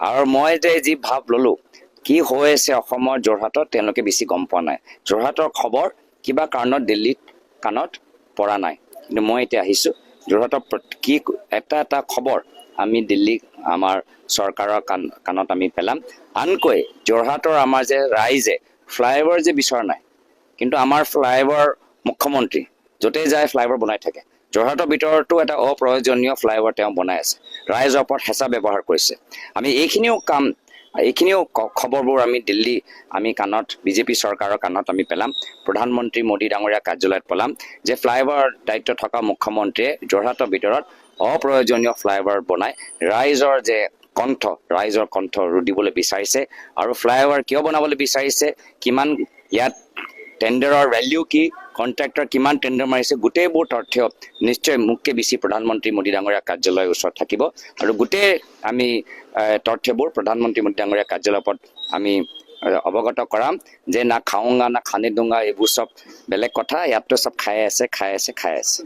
আৰু মই যে যি ভাৱ ল'লোঁ কি হৈ আছে অসমৰ যোৰহাটত তেওঁলোকে বেছি গম পোৱা নাই। যোৰহাটৰ খবৰ কিবা কাৰণত দিল্লীত কাণত পৰা নাই, কিন্তু মই এতিয়া আহিছোঁ যোৰহাটৰ কি এটা খবৰ আমি দিল্লী আমাৰ চৰকাৰৰ কাণত আমি পেলাম। আনকৈ যোৰহাটৰ আমাৰ যে ৰাইজে ফ্লাইঅভাৰ যে বিচৰা নাই, কিন্তু আমাৰ ফ্লাইঅভাৰ মুখ্যমন্ত্ৰী য'তেই যায় ফ্লাইঅভাৰ বনাই থাকে। যোৰহাটৰ ভিতৰতো এটা অপ্ৰয়োজনীয় ফ্লাইঅভাৰ তেওঁ বনাই আছে, ৰাইজৰ ওপৰত হেঁচা ব্যৱহাৰ কৰিছে। আমি এইখিনিও খবৰবোৰ আমি দিল্লী কাণত বিজেপি চৰকাৰৰ কাণত আমি পেলাম, প্ৰধানমন্ত্ৰী মোদী ডাঙৰীয়া কাৰ্যালয়ত পেলাম যে ফ্লাইঅভাৰ দায়িত্ব থকা মুখ্যমন্ত্ৰীয়ে যোৰহাটৰ ভিতৰত অপ্ৰয়োজনীয় ফ্লাইঅভাৰ বনাই ৰাইজৰ কণ্ঠ ৰুধিবলৈ বিচাৰিছে। আৰু ফ্লাইঅভাৰ কিয় বনাবলৈ বিচাৰিছে, কিমান ইয়াত টেণ্ডাৰৰ ভেলিউ কি, কণ্ট্ৰেক্টৰ কিমান টেণ্ডাৰ মাৰিছে, গোটেইবোৰ তথ্য নিশ্চয় মোতকৈ বেছি প্ৰধানমন্ত্ৰী মোদী ডাঙৰীয়া কাৰ্যালয়ৰ ওচৰত থাকিব। আৰু গোটেই আমি তথ্যবোৰ প্ৰধানমন্ত্ৰী মোদী ডাঙৰীয়া কাৰ্যালয়ৰ ওপৰত আমি অৱগত কৰাম যে না খাওঁগা না খানে দুংগা, এইবোৰ চব বেলেগ কথা, ইয়াততো চব খাই আছে।